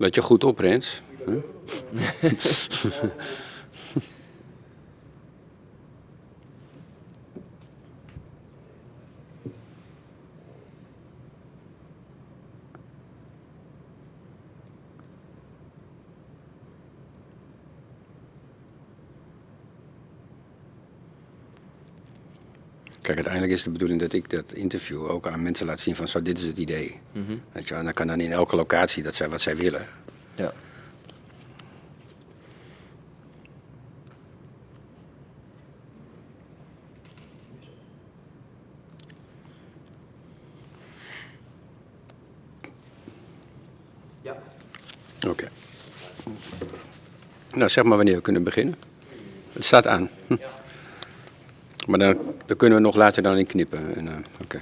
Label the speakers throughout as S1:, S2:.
S1: Dat je goed oprent. Huh? Kijk, uiteindelijk is de bedoeling dat ik dat interview ook aan mensen laat zien van zo, dit is het idee. Weet je, en dan kan dan in elke locatie dat zij wat zij willen.
S2: Ja. Ja.
S1: Oké. Nou, zeg maar wanneer we kunnen beginnen. Het staat aan. Maar dan kunnen we nog later dan in knippen. Oké.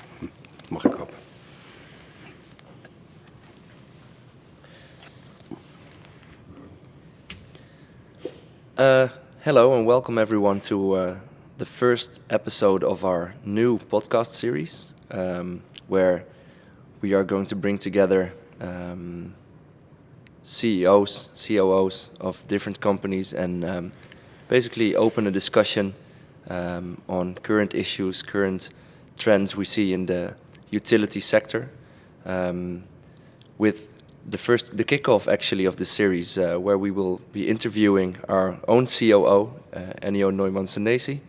S1: Mag ik hopen.
S2: Hello and welcome everyone to the first episode of our new podcast series, where we are going to bring together CEOs, COOs of different companies and basically open a discussion on current issues, current trends we see in the utility sector, with the kickoff actually of the series, where we will be interviewing our own COO, Ennio Neumann-Senesi,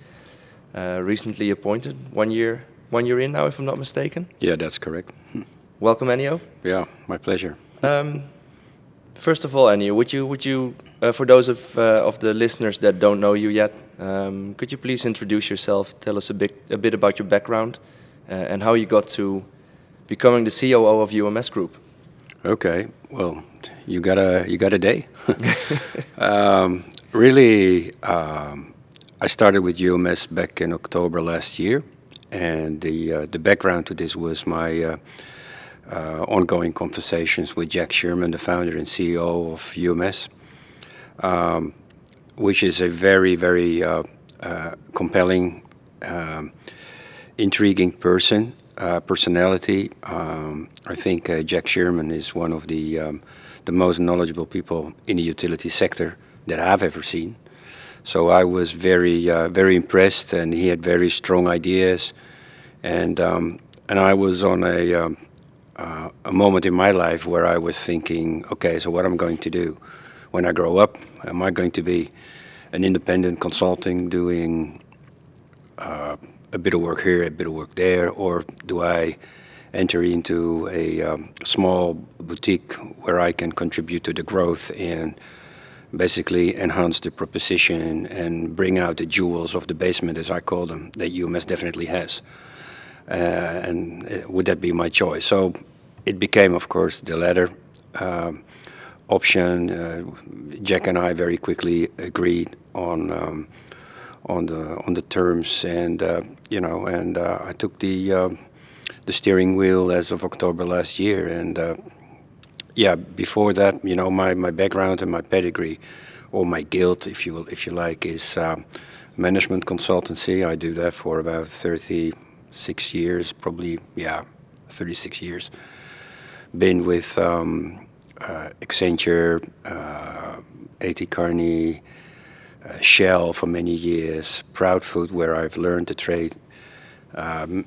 S2: recently appointed, one year in now, if I'm not mistaken.
S1: Yeah, that's correct.
S2: Welcome, Ennio.
S1: Yeah, my pleasure.
S2: First of all, Ennio, would you for those of the listeners that don't know you yet, could you please introduce yourself? Tell us a bit about your background and how you got to becoming the COO of UMS Group.
S1: Okay, well, you got a day. Really, I started with UMS back in October last year, and the background to this was my ongoing conversations with Jack Sherman, the founder and CEO of UMS, which is a very, very compelling, intriguing personality. I think Jack Sherman is one of the most knowledgeable people in the utility sector that I've ever seen. So I was very impressed, and he had very strong ideas, and I was on a moment in my life where I was thinking, okay, so what am I going to do when I grow up? Am I going to be an independent consulting doing a bit of work here, a bit of work there, or do I enter into a small boutique where I can contribute to the growth and basically enhance the proposition and bring out the jewels of the basement, as I call them, that UMS definitely has? And would that be my choice? So it became, of course, the latter option. Jack and I very quickly agreed on the terms, and I took the steering wheel as of October last year. And before that, my background and my pedigree, or my guild, if you like, is management consultancy. I do that for about 36 years, probably 36 years. Been with Accenture, A.T. Kearney, Shell for many years, Proudfood, where I've learned the trade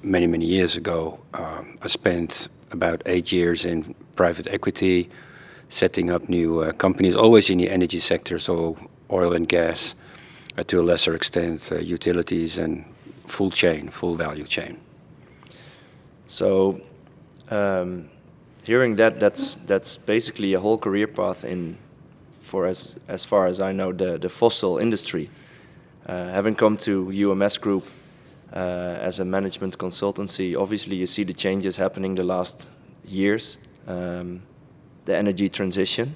S1: many years ago. I spent about 8 years in private equity, setting up new companies, always in the energy sector, so oil and gas, to a lesser extent utilities, and full value chain.
S2: So, hearing that's basically a whole career path for as far as I know, the fossil industry. Having come to UMS Group as a management consultancy, obviously you see the changes happening the last years, the energy transition.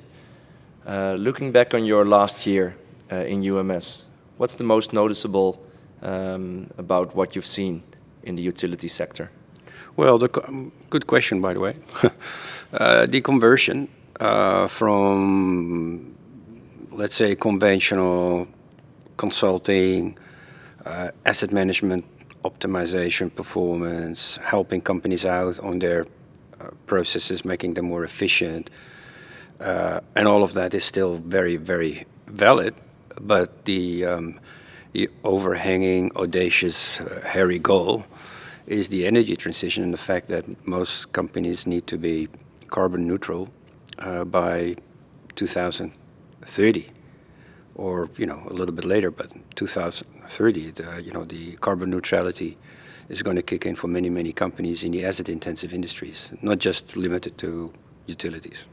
S2: Looking back on your last year in UMS, what's the most noticeable about what you've seen in the utility sector?
S1: Well, good question, by the way. The conversion from, let's say, conventional consulting, asset management, optimization, performance, helping companies out on their processes, making them more efficient, And all of that is still very, very valid. But the overhanging, audacious, hairy goal is the energy transition and the fact that most companies need to be carbon neutral by 2030, or a little bit later, but 2030. The carbon neutrality is going to kick in for many, many companies in the asset-intensive industries, not just limited to utilities.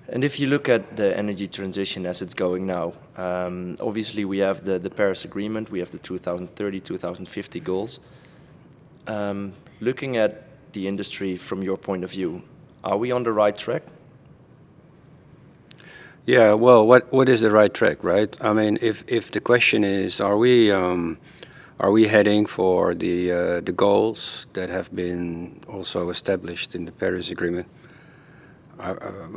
S2: And if you look at the energy transition as it's going now, obviously we have the Paris Agreement, we have the 2030, 2050 goals. Looking at the industry from your point of view, are we on the right track?
S1: Yeah, well, what is the right track, right? I mean, if the question is, are we heading for the goals that have been also established in the Paris Agreement?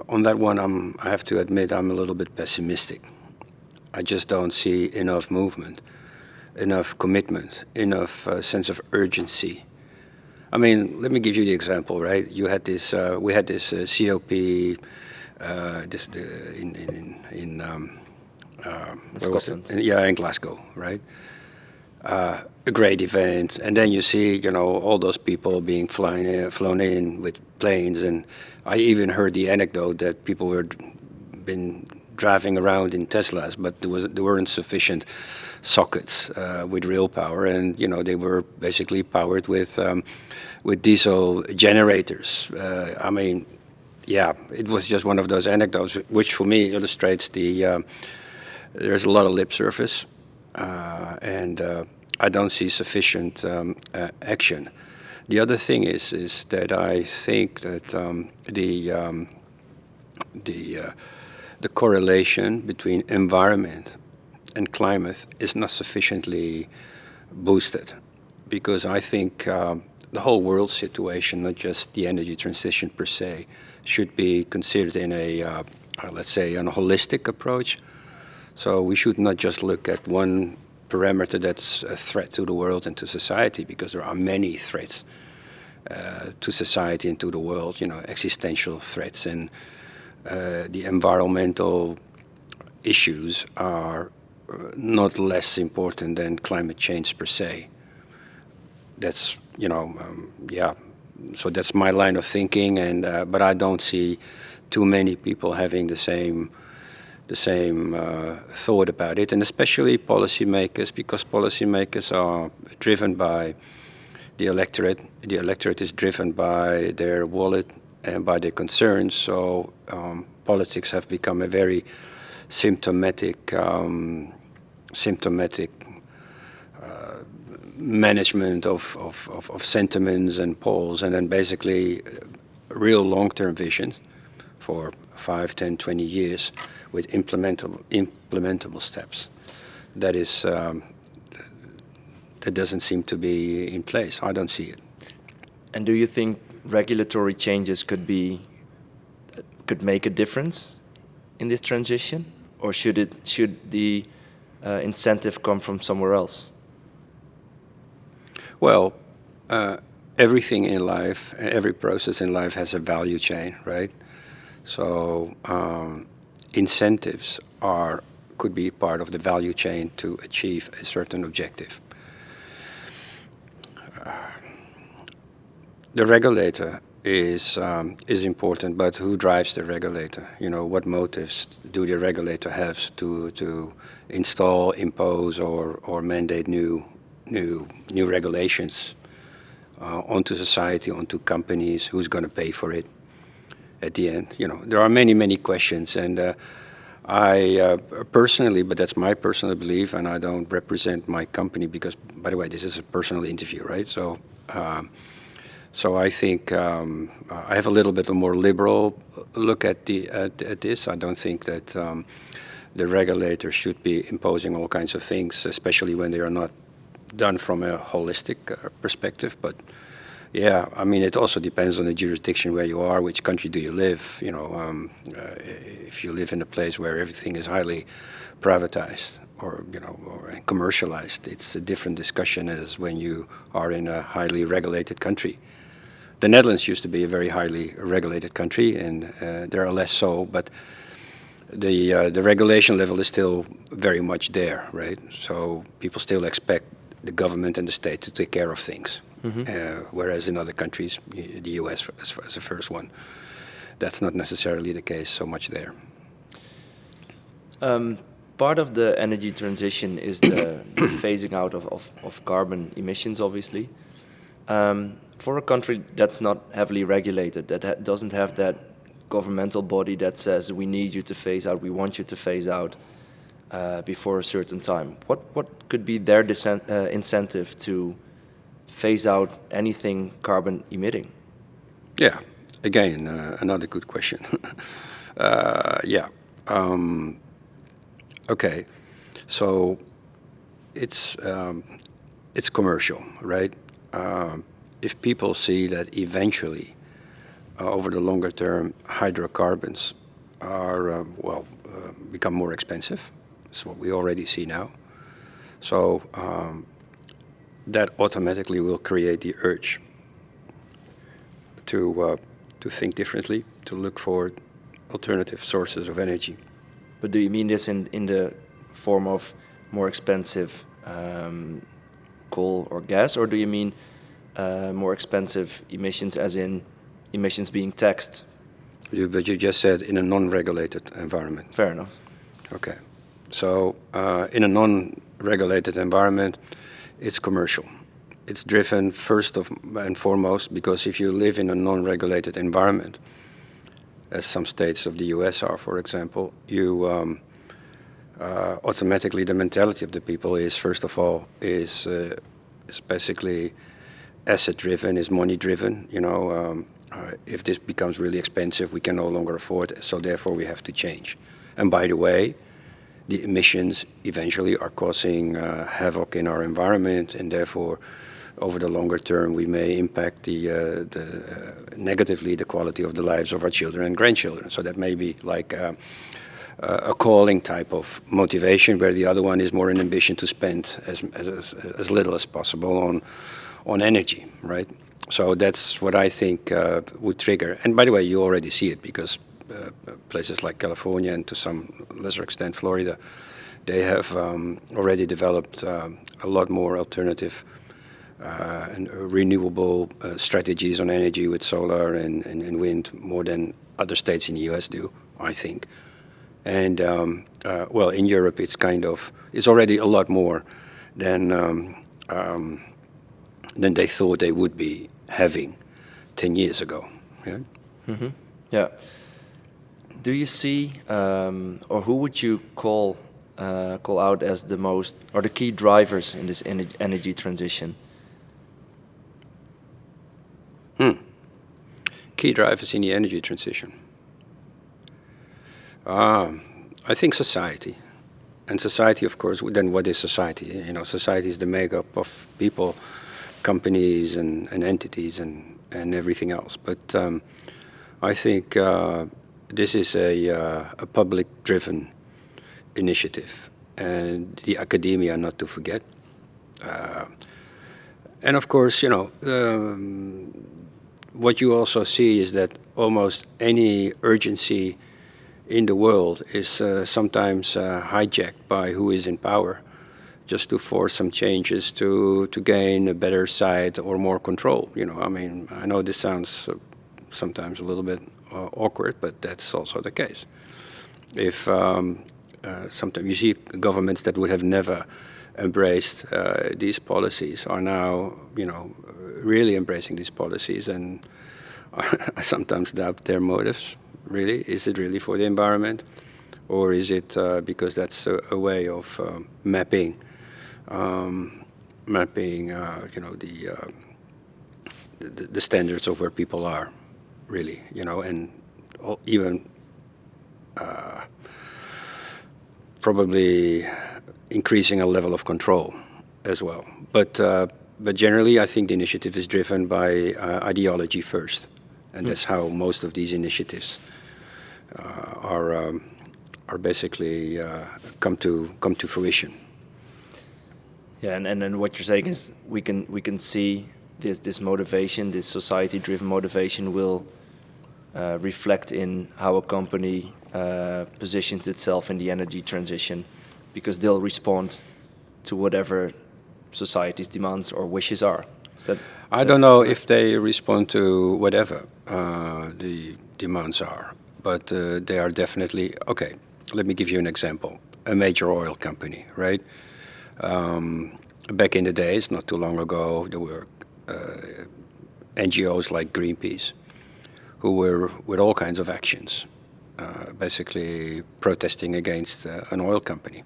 S1: On that one, I have to admit I'm a little bit pessimistic. I just don't see enough movement, enough commitment, enough sense of urgency. I mean, let me give you the example, right? We had this COP in
S2: Scotland.
S1: Yeah, in Glasgow, right? A great event, and then you see, all those people being flown in with planes, and I even heard the anecdote that people were been driving around in Teslas, but there weren't sufficient sockets with real power, and they were basically powered with diesel generators. I mean, yeah, it was just one of those anecdotes, which for me illustrates there's a lot of lip service, and I don't see sufficient action. The other thing is that I think that the correlation between environment and climate is not sufficiently boosted, because I think the whole world situation, not just the energy transition per se, should be considered in let's say, a holistic approach. So we should not just look at one parameter that's a threat to the world and to society, because there are many threats to society and to the world, existential threats, and the environmental issues are not less important than climate change per se. That's, yeah, so that's my line of thinking, and but I don't see too many people having the same thought about it, and especially policymakers, because policymakers are driven by the electorate. The electorate is driven by their wallet and by their concerns. So politics have become a very symptomatic management of sentiments and polls, and then basically real long-term vision for 5, 10, 20 years with implementable steps. That is that doesn't seem to be in place. I don't see it.
S2: And do you think regulatory changes could make a difference in this transition, or should the incentive come from somewhere else?
S1: Well, everything in life, every process in life has a value chain, right? So incentives could be part of the value chain to achieve a certain objective. The regulator is important, but who drives the regulator? What motives do the regulator have to install, impose, or mandate new regulations onto society, onto companies? Who's going to pay for it at the end? There are many questions, and I personally, but that's my personal belief, and I don't represent my company because, by the way, this is a personal interview, right? So I think I have a little bit more liberal look at this. I don't think that the regulator should be imposing all kinds of things, especially when they are not done from a holistic perspective. But yeah, I mean, it also depends on the jurisdiction where you are, which country do you live. If you live in a place where everything is highly privatized or commercialized, it's a different discussion as when you are in a highly regulated country. The Netherlands used to be a very highly regulated country, and there are less so, but the regulation level is still very much there, right? So people still expect the government and the state to take care of things, whereas in other countries, the US as the first one, that's not necessarily the case so much there.
S2: Part of the energy transition is the phasing out of carbon emissions, obviously. For a country that's not heavily regulated, that doesn't have that governmental body that says we need you to phase out, we want you to phase out before a certain time. What could be their incentive to phase out anything carbon emitting?
S1: Yeah, again, another good question. Yeah. Okay, so it's commercial, right? If people see that eventually, over the longer term, hydrocarbons are become more expensive, that's what we already see now. So that automatically will create the urge to think differently, to look for alternative sources of energy.
S2: But do you mean this in the form of more expensive coal or gas, or do you mean more expensive emissions, as in emissions being taxed?
S1: But you just said in a non-regulated environment.
S2: Fair enough.
S1: Okay. So in a non-regulated environment, it's commercial. It's driven first and foremost because if you live in a non-regulated environment, as some states of the US are, for example, you automatically the mentality of the people is, first of all, is basically asset-driven, is money-driven. If this becomes really expensive, we can no longer afford it, so therefore we have to change. And by the way, the emissions eventually are causing havoc in our environment, and therefore, over the longer term, we may impact negatively the quality of the lives of our children and grandchildren. So that may be like a calling type of motivation, where the other one is more an ambition to spend as little as possible on energy, right? So that's what I think would trigger. And by the way, you already see it because places like California and to some lesser extent Florida, they have already developed a lot more alternative and renewable strategies on energy with solar and wind, more than other states in the US do, I think. And in Europe it's already a lot more than they thought they would be having 10 years ago. Yeah.
S2: Mm-hmm. Yeah. Do you see, or who would you call out as the most or the key drivers in this energy transition?
S1: Key drivers in the energy transition. I think society. And society, of course, then what is society? Society is the makeup of people, companies and entities and everything else. But I think this is a public-driven initiative, and the academia not to forget. And of course, what you also see is that almost any urgency in the world is sometimes hijacked by who is in power, just to force some changes to gain a better side or more control. I know this sounds sometimes a little bit awkward, but that's also the case. If sometimes you see governments that would have never embraced these policies are now, really embracing these policies, and I sometimes doubt their motives. Really, is it really for the environment, or is it because that's a way of mapping, the standards of where people are, really, and even probably increasing a level of control as well. But generally, I think the initiative is driven by ideology first, and that's how most of these initiatives are basically come to fruition.
S2: Yeah, and then what you're saying is we can see this motivation, this society-driven motivation, will reflect in how a company positions itself in the energy transition, because they'll respond to whatever society's demands or wishes are.
S1: I don't know if they respond to whatever the demands are, but they are definitely okay. Let me give you an example. A major oil company, right? Back in the days, not too long ago, there were NGOs like Greenpeace who were with all kinds of actions, basically protesting against an oil company.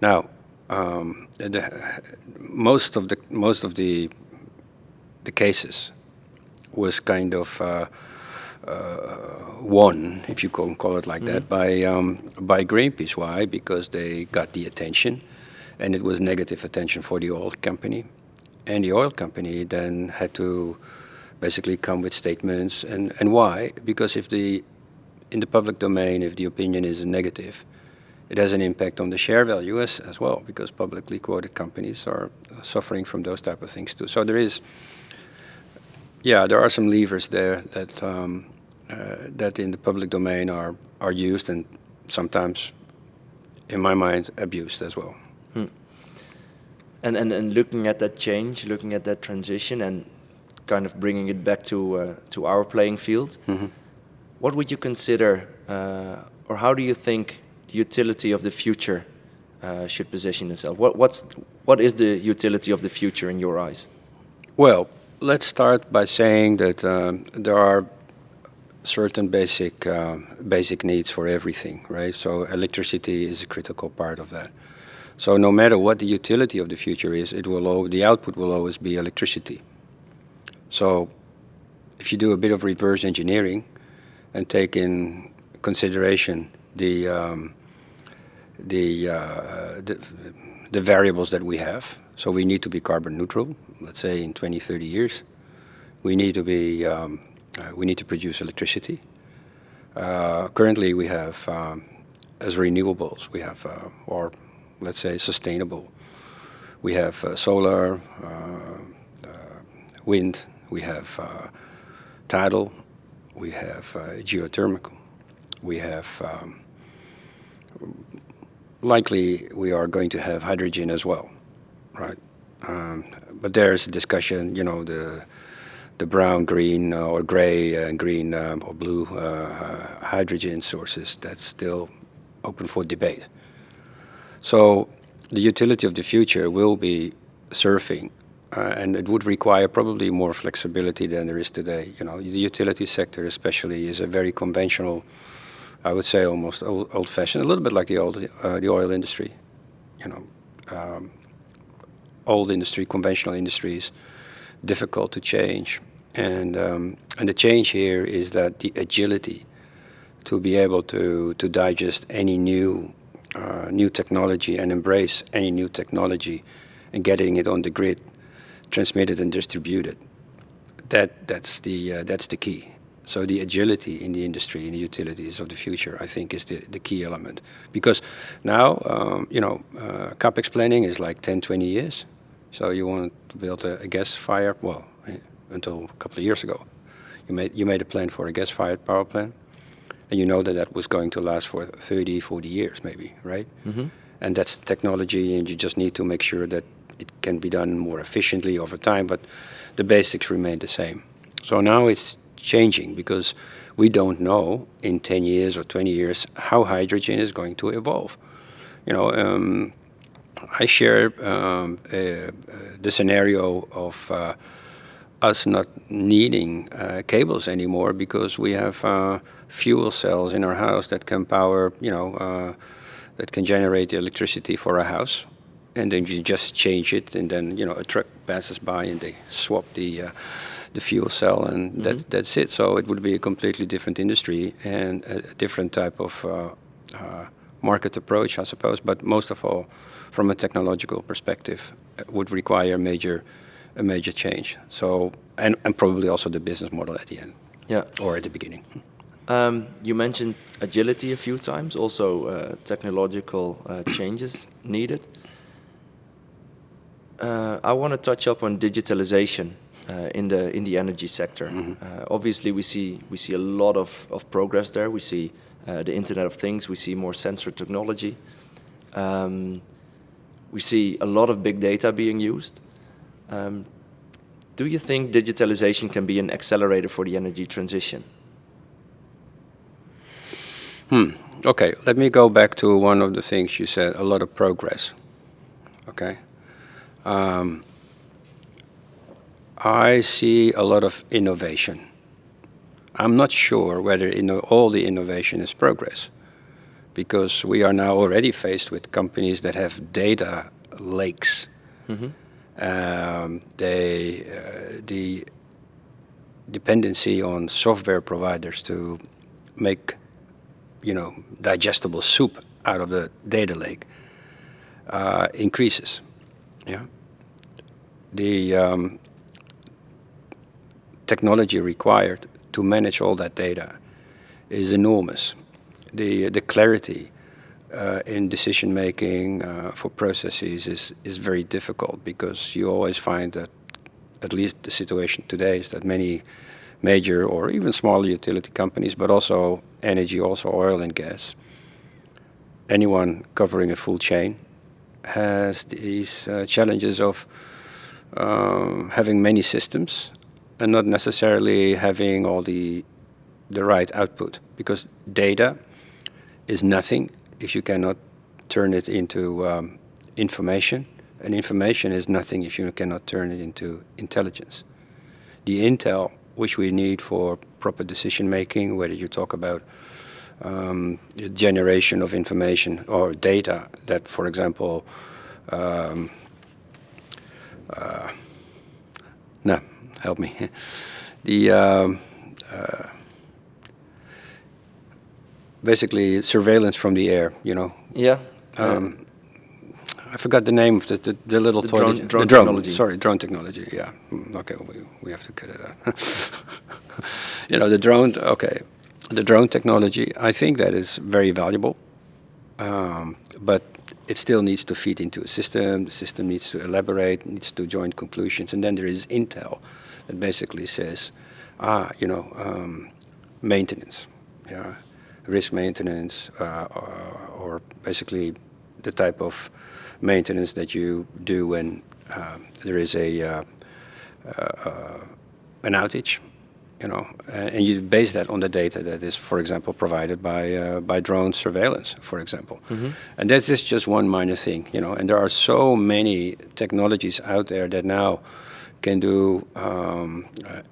S1: Now, most of the cases was kind of won, if you can call it like that, by Greenpeace. Why? Because they got the attention, and it was negative attention for the oil company, and the oil company then had to basically come with statements. And why? Because in the public domain, if the opinion is negative, it has an impact on the share value as well, because publicly quoted companies are suffering from those type of things too. So there are some levers there that in the public domain are used, and sometimes, in my mind, abused as well.
S2: And looking at that change, looking at that transition, and kind of bringing it back to our playing field, what would you consider, or how do you think the utility of the future should position itself? What is the utility of the future in your eyes?
S1: Well, let's start by saying that there are certain basic needs for everything, right? So electricity is a critical part of that. So no matter what the utility of the future is, the output will always be electricity. So if you do a bit of reverse engineering and take in consideration the variables that we have, so we need to be carbon neutral, let's say in 20, 30 years. We need to produce electricity. Currently we have, as renewables, we have, or let's say sustainable, we have solar, wind, we have tidal, we have geothermal, we have likely we are going to have hydrogen as well, right? But there's a discussion, the brown, green, or gray and green or blue hydrogen sources, that's still open for debate. So the utility of the future will be surfing, and it would require probably more flexibility than there is today. The utility sector especially is a very conventional, I would say almost old-fashioned, a little bit like the oil industry. Old industry, conventional industries, difficult to change. And the change here is that the agility to be able to digest any new technology and embrace any new technology and getting it on the grid, transmitted and distributed, that's the key. So the agility in the industry, in the utilities of the future, I think is the key element. Because now, CapEx planning is like 10, 20 years. So you want to build a gas-fired, well, until a couple of years ago, you made a plan for a gas-fired power plant, and you know that was going to last for 30, 40 years maybe, right? Mm-hmm. And that's the technology, and you just need to make sure that it can be done more efficiently over time, but the basics remain the same. So now it's changing because we don't know in 10 years or 20 years how hydrogen is going to evolve. I share the scenario of us not needing cables anymore because we have fuel cells in our house that can power, that can generate the electricity for a house. And then you just change it, and then a truck passes by and they swap the fuel cell, and mm-hmm. that's it. So it would be a completely different industry and a different type of market approach, I suppose. But most of all, from a technological perspective, would require a major change. So and probably also the business model at the end, or at the beginning.
S2: You mentioned agility a few times, also technological changes needed. I want to touch up on digitalization in the energy sector. Obviously, we see a lot of progress there. We see the Internet of Things. We see more sensor technology. We see a lot of big data being used. Do you think digitalization can be an accelerator for the energy transition?
S1: Okay, let me go back to one of the things you said, a lot of progress. Okay. I see a lot of innovation. I'm not sure whether all the innovation is progress, because we are now already faced with companies that have data lakes. The dependency on software providers to make, digestible soup out of the data lake increases. Yeah. The technology required to manage all that data is enormous. The clarity in decision making for processes is very difficult, because you always find that, at least the situation today, is that many major or even smaller utility companies, but also energy, also oil and gas, anyone covering a full chain has these challenges of having many systems and not necessarily having all the right output, because data is nothing if you cannot turn it into information, and information is nothing if you cannot turn it into intelligence. The intel which we need for proper decision making, whether you talk about the generation of information or data that, for example, no, help me. The basically surveillance from the air,
S2: Yeah.
S1: I forgot the name of the little toy.
S2: Drone
S1: the drone
S2: technology.
S1: Sorry, drone technology. Yeah. Okay, we have to cut it out. The drone. Okay, the drone technology. I think that is very valuable, but it still needs to feed into a system. The system needs to elaborate, needs to join conclusions, and then there is intel that basically says, maintenance, yeah, risk maintenance, or basically the type of maintenance that you do when there is an outage, and you base that on the data that is, for example, provided by drone surveillance, for example. And that is just one minor thing, and there are so many technologies out there that now can do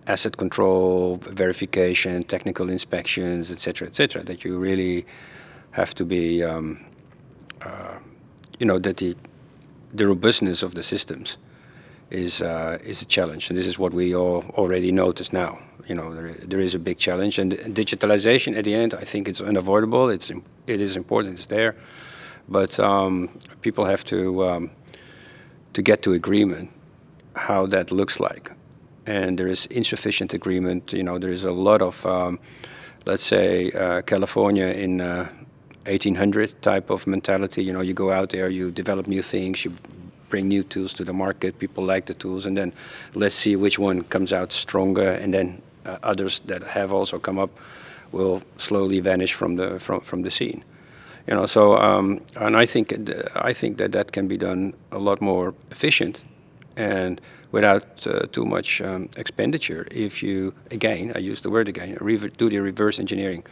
S1: asset control, verification, technical inspections, etc., that you really have to be, that the robustness of the systems is a challenge, and this is what we all already notice now. There is a big challenge, and digitalization at the end, I think it's unavoidable. It is important. It's there, but people have to get to agreement how that looks like, and there is insufficient agreement. There is a lot of, let's say, California in 1800 type of mentality. You go out there, you develop new things, you bring new tools to the market. People like the tools, and then let's see which one comes out stronger, and then others that have also come up will slowly vanish from the scene. So and I think that can be done a lot more efficient and without too much expenditure. If you, again, I use the word again, do the reverse engineering.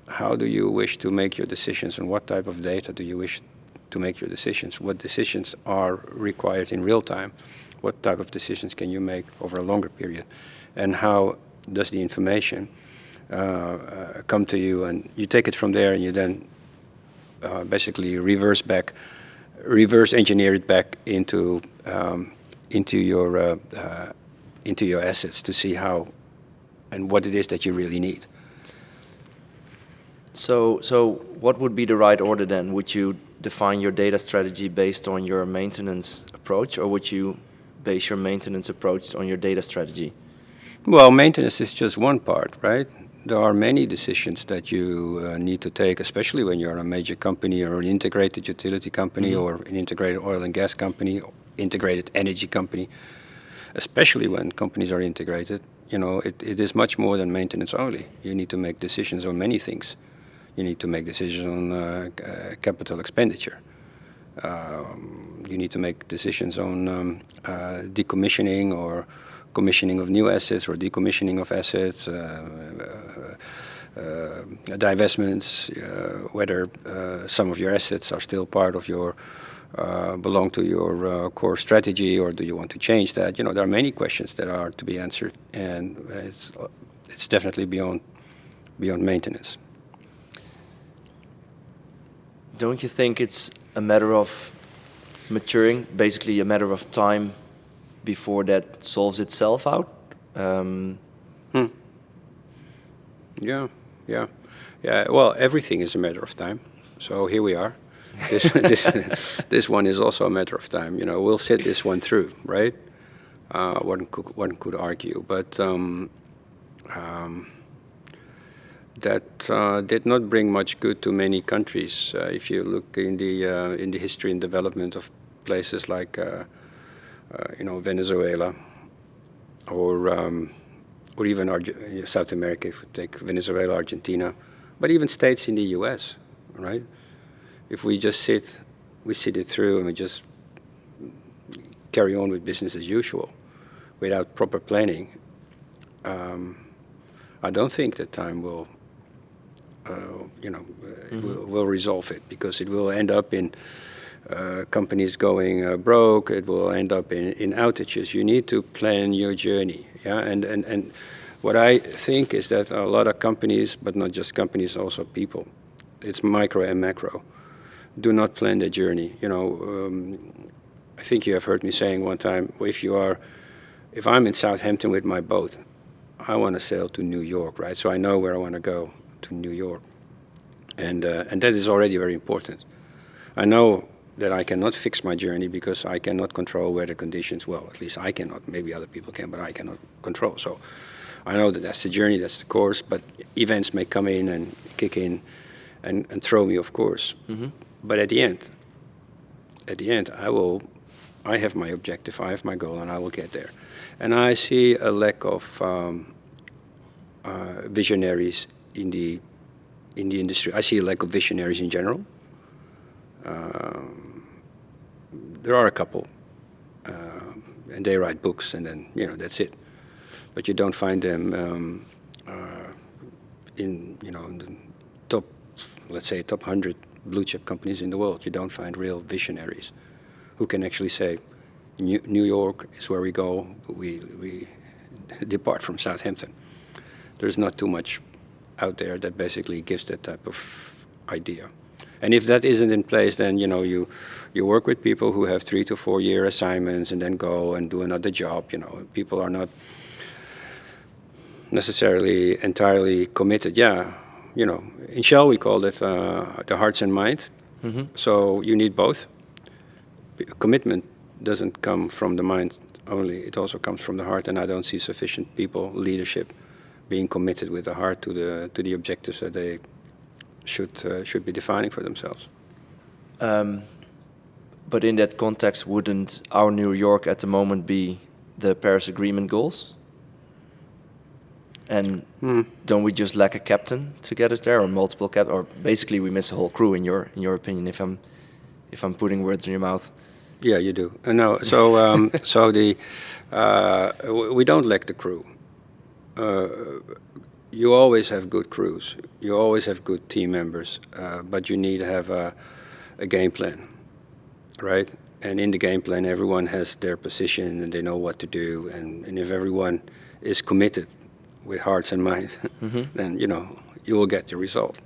S1: How do you wish to make your decisions, and what type of data do you wish to make your decisions? What decisions are required in real time? What type of decisions can you make over a longer period? And how does the information come to you? And you take it from there, and you then basically reverse engineer it back into your assets to see how and what it is that you really need.
S2: So what would be the right order then? Would you define your data strategy based on your maintenance approach, or would you base your maintenance approach on your data strategy?
S1: Well, maintenance is just one part, right? There are many decisions that you need to take, especially when you're a major company or an integrated utility company or an integrated oil and gas company, or integrated energy company. especially when companies are integrated, it is much more than maintenance only. You need to make decisions on many things. You need to make decisions on capital expenditure. You need to make decisions on decommissioning or commissioning of new assets or decommissioning of assets, divestments, whether some of your assets are still part of your belong to your core strategy, or do you want to change that? There are many questions that are to be answered, and it's definitely beyond maintenance.
S2: Don't you think it's a matter of maturing, basically a matter of time before that solves itself out?
S1: Yeah. Well, everything is a matter of time. So here we are. This one is also a matter of time. We'll sit this one through, right? One could argue, but that did not bring much good to many countries. If you look in the history and development of places like Venezuela, or even South America, if you take Venezuela, Argentina, but even states in the U.S., right? If we just sit it through and we just carry on with business as usual without proper planning, I don't think that time will, will resolve it, because it will end up in companies going broke. It will end up in outages. You need to plan your journey, and what I think is that a lot of companies, but not just companies, also people, it's micro and macro, do not plan their journey. I think you have heard me saying one time, if I'm in Southampton with my boat, I want to sail to New York, right? So I know where I want to go, to New York, and that is already very important. I know that I cannot fix my journey because I cannot control weather conditions. Well, at least I cannot. Maybe other people can, but I cannot control. So I know that that's the journey, that's the course, but events may come in and kick in and throw me off course. Mm-hmm. But at the end, I have my objective, I have my goal, and I will get there. And I see a lack of visionaries in the industry. I see a lack of visionaries in general. There are a couple, and they write books, and then that's it. But you don't find them in the top, let's say, top 100 blue chip companies in the world. You don't find real visionaries who can actually say, New York is where we go. We depart from Southampton. There's not too much out there that basically gives that type of idea. And if that isn't in place, then you work with people who have 3 to 4 year assignments and then go and do another job. People are not necessarily entirely committed. In Shell we call it the hearts and mind. Mm-hmm. So you need both. Commitment doesn't come from the mind only; it also comes from the heart. And I don't see sufficient people, leadership, being committed with the heart to the objectives that they should be defining for themselves.
S2: But in that context, wouldn't our New York at the moment be the Paris Agreement goals? And don't we just lack a captain to get us there, or multiple or basically we miss a whole crew? In your opinion, if I'm putting words in your mouth.
S1: Yeah, you do. No, so we don't lack the crew. You always have good crews. You always have good team members, but you need to have a game plan, right? And in the game plan, everyone has their position and they know what to do. And if everyone is committed with hearts and minds, mm-hmm. then you will get the result.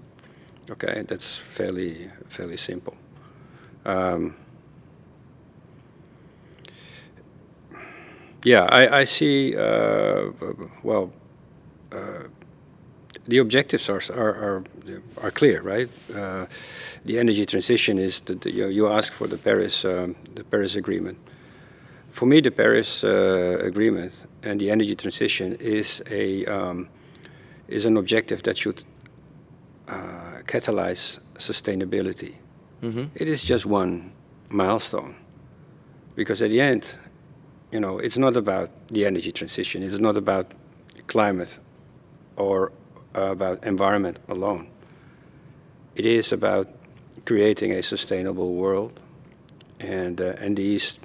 S1: Okay, that's fairly simple. I see. The objectives are clear, right? The energy transition is that you ask for the Paris Agreement. For me, the Paris Agreement and the energy transition is an objective that should catalyze sustainability. Mm-hmm. It is just one milestone, because at the end, it's not about the energy transition. It's not about climate or about environment alone. It is about creating a sustainable world, and these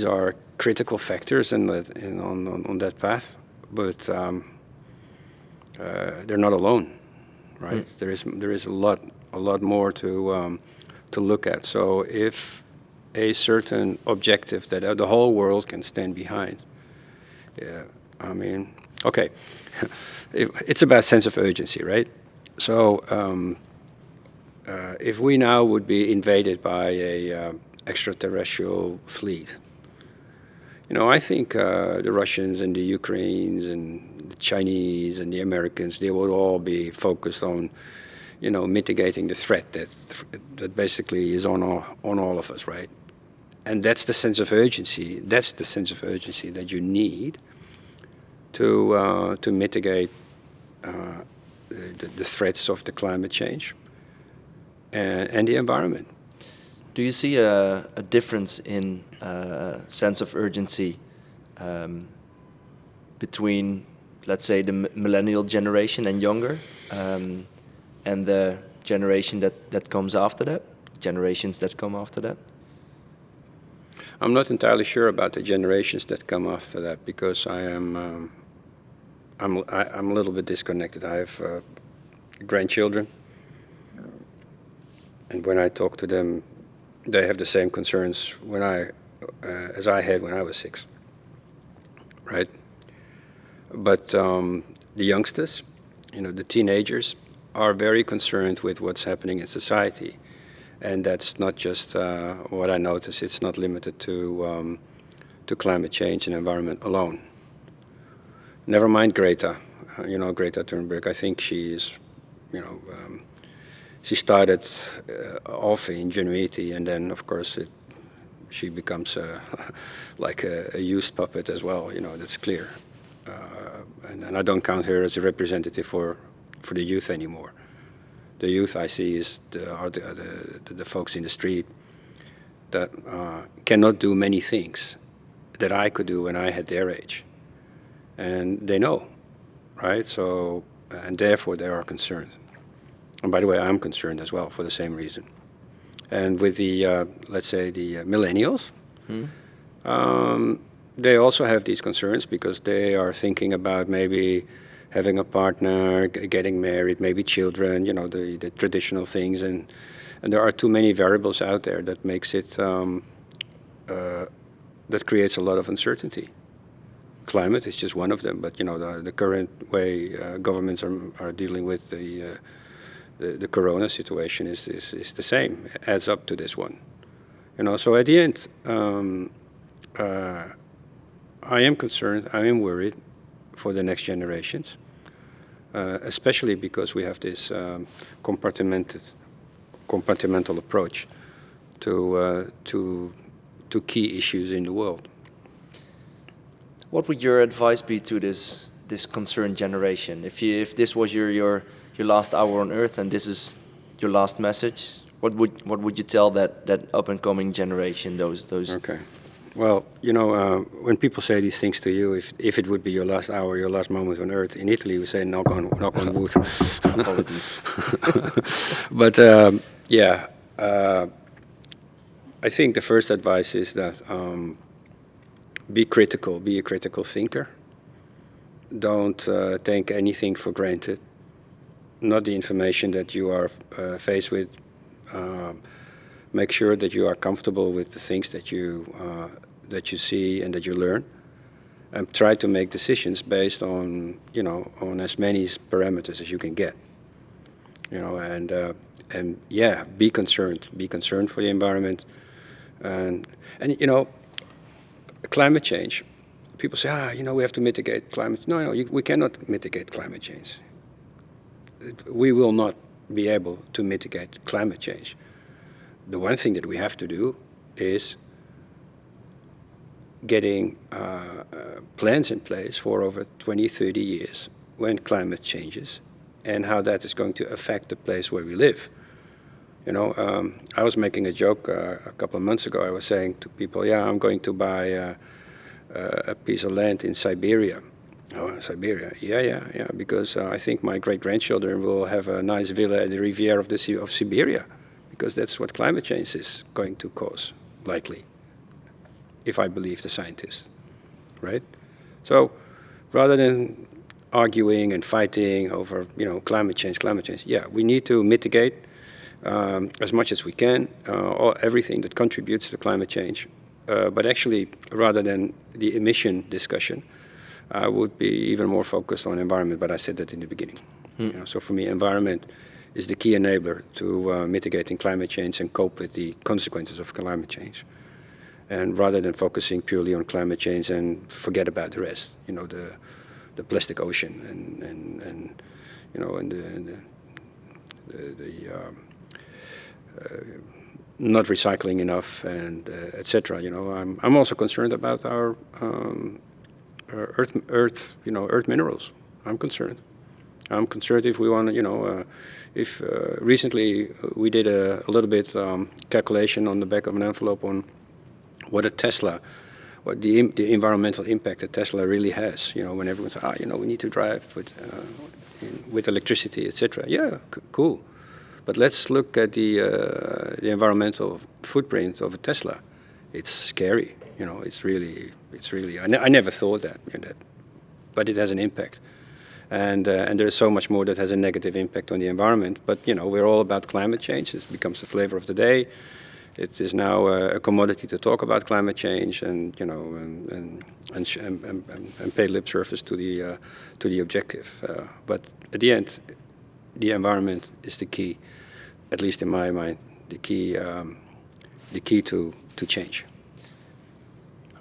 S1: are critical factors on that path. But they're not alone, right? There is a lot more to look at. So if a certain objective that the whole world can stand behind, yeah, I mean, okay, it's about sense of urgency, right? So if we now would be invaded by a extraterrestrial fleet, I think the Russians and the Ukrainians and the Chinese and the Americans, they would all be focused on, mitigating the threat that basically is on all of us, right? And that's the sense of urgency. That's the sense of urgency that you need to mitigate the threats of the climate change and the environment.
S2: Do you see a difference in sense of urgency between, let's say, the millennial generation and younger, and the generation that comes after that, generations that come after that?
S1: I'm not entirely sure about the generations that come after that, because I'm a little bit disconnected. I have grandchildren, and when I talk to them, they have the same concerns as I had when I was 6, right? But the youngsters, the teenagers, are very concerned with what's happening in society, and that's not just what I notice. It's not limited to climate change and environment alone. Never mind Greta, Greta Thunberg. I think she is, she started off in ingenuity, and then, of course, she becomes like a used puppet as well. That's clear. And I don't count her as a representative for the youth anymore. The youth I see is the folks in the street that cannot do many things that I could do when I had their age. And they know, right? So, and therefore they are concerned. And by the way, I'm concerned as well for the same reason. And with the, let's say, the millennials, they also have these concerns because they are thinking about maybe having a partner, getting married, maybe children, the traditional things. And there are too many variables out there that makes it, that creates a lot of uncertainty. Climate is just one of them, but the current way governments are dealing with the corona situation is the same. It adds up to this one. So at the end, I am concerned, I am worried for the next generations, especially because we have this compartmental approach to key issues in the world.
S2: What would your advice be to this concerned generation? If this was your last hour on Earth and this is your last message, what would you tell that up and coming generation? Those.
S1: Okay. Well, when people say these things to you, if it would be your last hour, your last moment on Earth, in Italy we say knock on wood.
S2: Apologies.
S1: But I think the first advice is that be critical, be a critical thinker. Don't take anything for granted. Not the information that you are faced with. Make sure that you are comfortable with the things that you see and that you learn, and try to make decisions based on on as many parameters as you can get. Be concerned. Be concerned for the environment, and climate change. People say, we have to mitigate climate. No, we cannot mitigate climate change. We will not be able to mitigate climate change. The one thing that we have to do is getting plans in place for over 20, 30 years when climate changes and how that is going to affect the place where we live. I was making a joke a couple of months ago. I was saying to people, yeah, I'm going to buy a piece of land in Siberia. Oh, Siberia. Yeah, because I think my great-grandchildren will have a nice villa at the Riviera of of Siberia, because that's what climate change is going to cause, likely, if I believe the scientists, right? So rather than arguing and fighting over, climate change, yeah, we need to mitigate as much as we can, everything that contributes to climate change. But actually, rather than the emission discussion, I would be even more focused on environment, but I said that in the beginning. So for me, environment is the key enabler to mitigating climate change and cope with the consequences of climate change. And rather than focusing purely on climate change and forget about the rest, the plastic ocean and not recycling enough and etc. I'm also concerned about our earth minerals. I'm concerned. If we want to, if recently we did a little bit calculation on the back of an envelope on what the environmental impact that Tesla really has. When everyone says, we need to drive with electricity, etc. Yeah, cool. But let's look at the environmental footprint of a Tesla. It's scary. It's really. I never thought that, but it has an impact, and there's so much more that has a negative impact on the environment. But we're all about climate change. It becomes the flavor of the day. It is now a commodity to talk about climate change and pay lip service to the objective. But at the end, the environment is the key, at least in my mind, the key to change.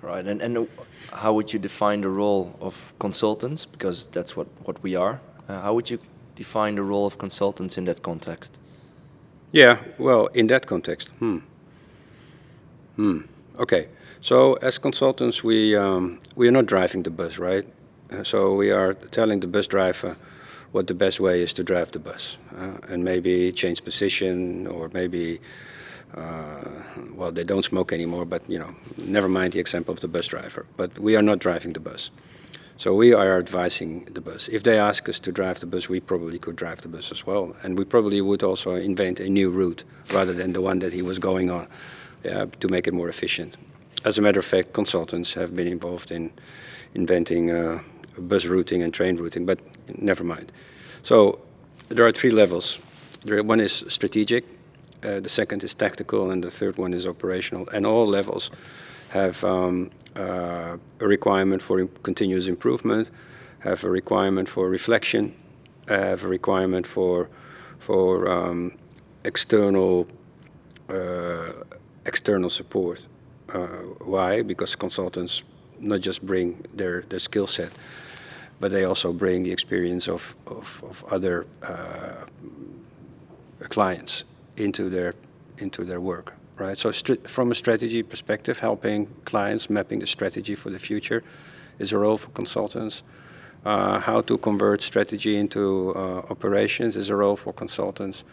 S2: Right, and how would you define the role of consultants? Because that's what we are. How would you define the role of consultants in that context?
S1: Yeah, well, in that context, Okay, so as consultants, we are not driving the bus, right? So we are telling the bus driver what the best way is to drive the bus, and maybe change position, or maybe, well, they don't smoke anymore, but never mind the example of the bus driver. But we are not driving the bus. So we are advising the bus. If they ask us to drive the bus, we probably could drive the bus as well, and we probably would also invent a new route rather than the one that he was going on. To make it more efficient. As a matter of fact, consultants have been involved in inventing bus routing and train routing, but never mind. So there are three levels. One is strategic, the second is tactical, and the third one is operational. And all levels have a requirement for continuous improvement, have a requirement for reflection, have a requirement for external support. Why? Because consultants not just bring their skill set, but they also bring the experience of other clients into their work, right? So from a strategy perspective, helping clients mapping the strategy for the future is a role for consultants. How to convert strategy into operations is a role for consultants.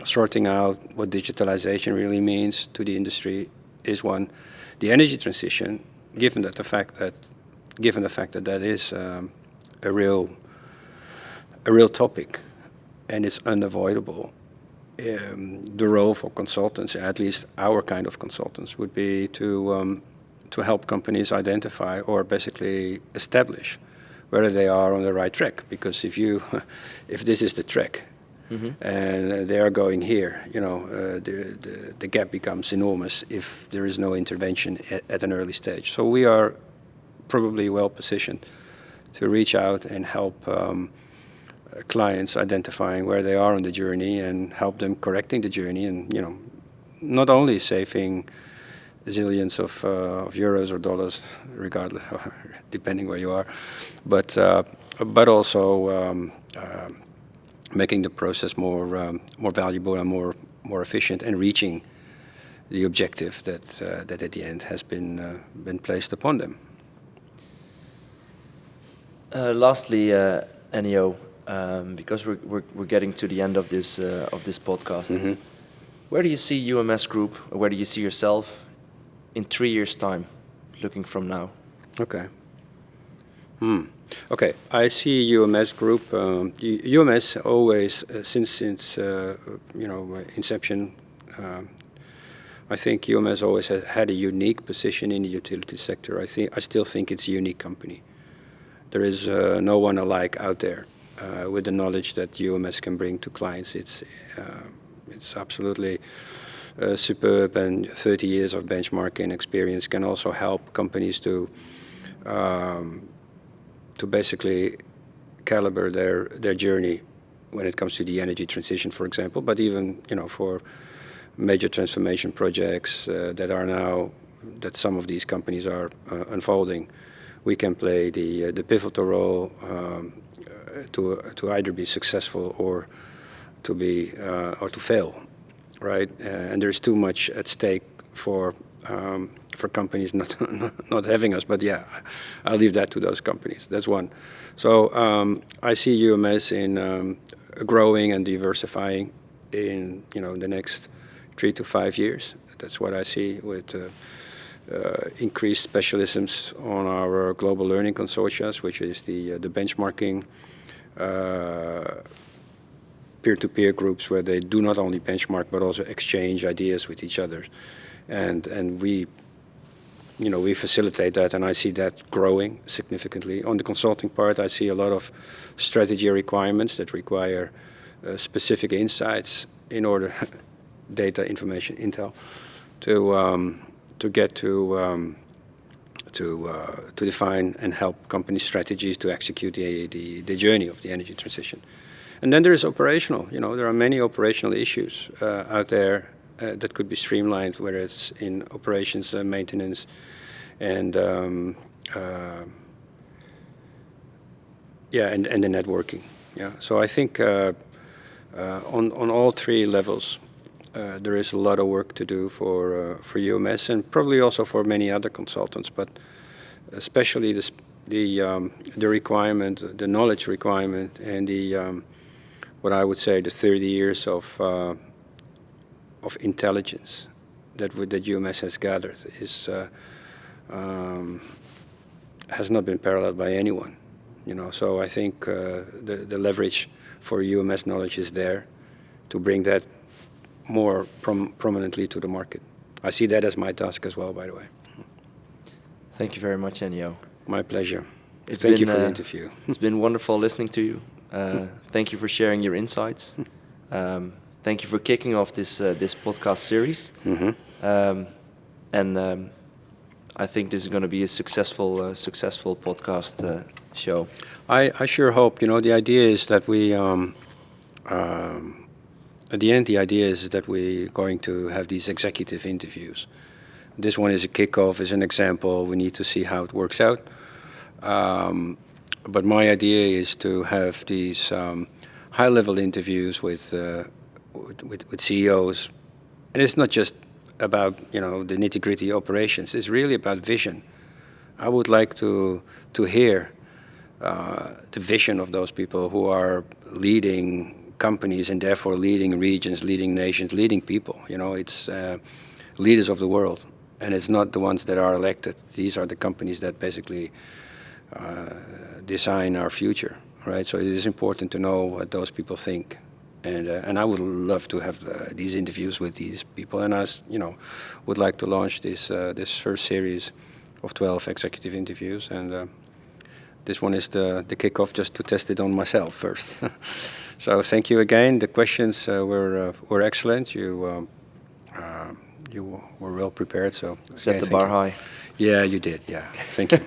S1: Sorting out what digitalization really means to the industry is one. The energy transition, given the fact that that is a real topic and it's unavoidable, the role for consultants, at least our kind of consultants, would be to help companies identify or basically establish whether they are on the right track. Because if this is the track, and they are going here, the gap becomes enormous if there is no intervention at an early stage. So we are probably well positioned to reach out and help clients identifying where they are on the journey and help them correcting the journey, and not only saving zillions of euros or dollars, regardless, depending where you are, but also making the process more valuable and more efficient, and reaching the objective that at the end has been placed upon them.
S2: Lastly, Ennio, because we're getting to the end of this podcast. Where do you see UMS Group, or where do you see yourself in 3 years' time, looking from now?
S1: Okay. Okay, I see UMS Group. UMS always, since its inception, I think UMS always had a unique position in the utility sector. I still think it's a unique company. There is no one alike out there with the knowledge that UMS can bring to clients. It's absolutely superb, and 30 years of benchmarking experience can also help companies to basically calibrate their journey when it comes to the energy transition, for example, but even for major transformation projects that some of these companies are unfolding. We can play the pivotal role to either be successful or to fail, right? And there's too much at stake for companies not having us. But yeah, I'll leave that to those companies. That's one. So I see UMS in growing and diversifying in the next 3 to 5 years. That's what I see with increased specialisms on our global learning consortia, which is the benchmarking peer-to-peer groups where they do not only benchmark but also exchange ideas with each other, and we facilitate that, and I see that growing significantly. On the consulting part, I see a lot of strategy requirements that require specific insights in order data, information, intel to get to define and help company strategies to execute the journey of the energy transition. And then there is operational. There are many operational issues out there that could be streamlined, whether it's in operations, maintenance, and and the networking. Yeah. So I think on all three levels, there is a lot of work to do for UMS, and probably also for many other consultants, but especially the requirement, the knowledge requirement, and what I would say the 30 years of intelligence that UMS has gathered has not been paralleled by anyone. So I think the leverage for UMS knowledge is there to bring that more prominently to the market. I see that as my task as well, by the way.
S2: Thank you very much, Ennio.
S1: My pleasure. Thank you for the interview.
S2: It's been wonderful listening to you. Thank you for sharing your insights. Thank you for kicking off this podcast series. And I think this is going to be a successful podcast show.
S1: I sure hope. The idea is that we at the end, the idea is that we're going to have these executive interviews. This one is a kickoff, is an example. We need to see how it works out. But my idea is to have these high-level interviews with CEOs. And it's not just about the nitty-gritty operations. It's really about vision. I would like to hear the vision of those people who are leading companies and therefore leading regions, leading nations, leading people. It's leaders of the world, and it's not the ones that are elected. These are the companies that basically design our future, right? So it is important to know what those people think, and I would love to have these interviews with these people. And I, would like to launch this first series of 12 executive interviews, and this one is the kickoff, just to test it on myself first. So thank you again. The questions were excellent. You were well prepared. So
S2: set the bar high.
S1: Yeah, you did. Yeah, thank you.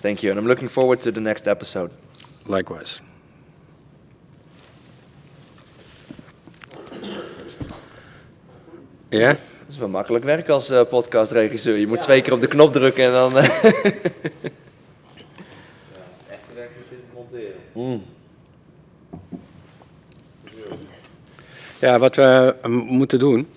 S2: Thank you, and I'm looking forward to the next episode.
S1: Likewise. Ja?
S2: Dat is wel makkelijk werk als podcastregisseur. Je moet 2 keer op de knop drukken en dan...
S3: Echte werk is in het monteren.
S1: Ja, wat we moeten doen